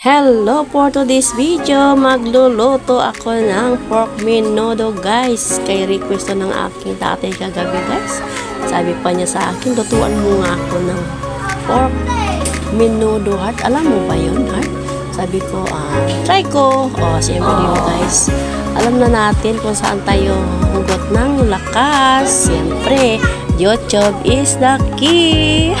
Hello for today's video, magluluto ako ng pork menudo guys. Kay request ng aking tatay kagabi guys. Sabi pa niya sa akin, lutuan mo nga ako ng pork menudo heart. Alam mo ba yun heart? Sabi ko, try ko. Siyempre yun guys. Alam na natin kung saan tayo hugot ng lakas. Siyempre, YouTube is the key.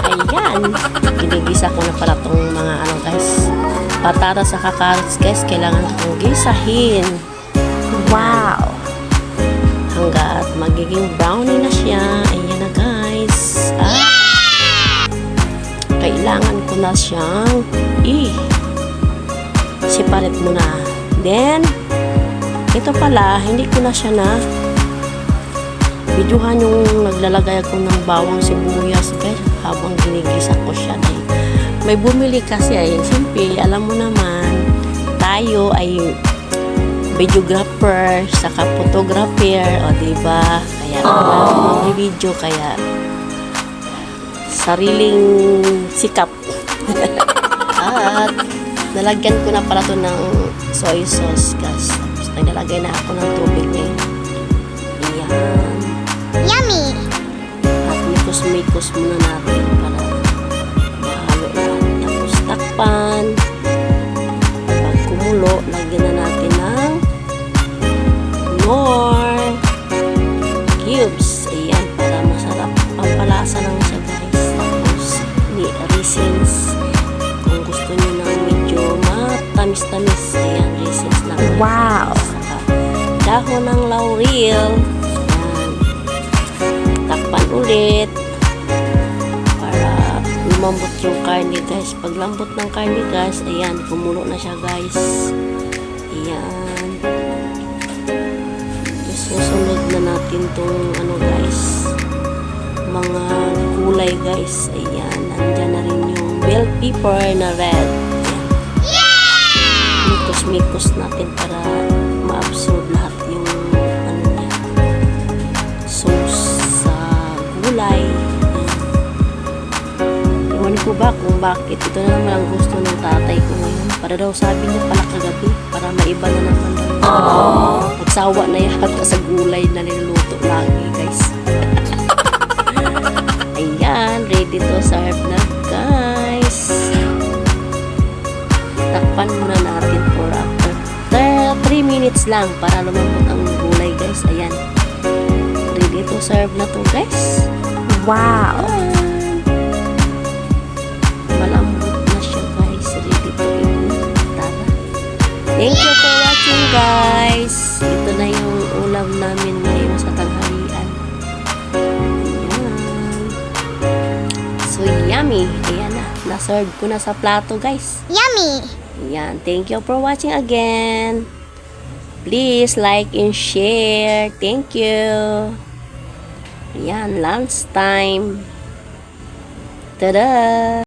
Ayan, ginigisa ko na pala itong mga guys, patatas sa carrots guys, kailangan kong gisahin. Wow! Hanggat magiging brownie na siya. Ayan na guys. Kailangan ko na siyang separate muna. Then, ito pala, hindi ko na siya na videohan yung naglalagay ako ng bawang sibuyas guys habang ginigisa ko siya. May bumili kasi siyempre alam mo naman tayo ay videographer saka photographer, diba? Kaya mag-video, kaya sariling sikap. At nalagyan ko na pala to ng soy sauce guys. Tapos nalagay na ako ng tubig ngayon. Ayan. Yummy! At mikos-mikos muna natin para mahalo na. Tapos takpan. Pag kumulo, lagyan na natin ng more cubes. Ayan, para masarap. Pampalasa lang siya guys. Tapos raisins. Kung gusto nyo ng medyo matamis-tamis, ayan, raisins lang. Wow! Saka dahon ng laurel. Takpan ulit para lumambot yung karne guys. Pag lambot ng karne guys, ayan, kumulo na siya guys. Ayan. Susunod na natin tong guys, mga gulay guys. Ayan, nandyan na rin yung bell pepper na red. Mikos-mikos natin para ma-absorb lahat yung niya, sauce sa gulay. Iwan ko ba kung bakit ito na naman ang gusto ng tatay ko ngayon. Para daw sabi niya pala kagabi, para maiba na naman daw. Nagsawa na yata sa gulay na niluluto lagi guys. Ayan, ready to serve na guys. Takpan muna natin for after 3 minutes lang para lumambot ang gulay guys. Ayan, ready to serve na to guys. Wow! Malambot na siya guys. Ready to eat. Tara. Thank you for watching guys. Ito na yung ulam namin ngayon sa tanghalian. Ayan. So yummy. Ayan na. Na-serve ko na sa plato guys. Yummy! Ayan. Thank you for watching again. Please like and share. Thank you. Ayan. Lunch time. Tada!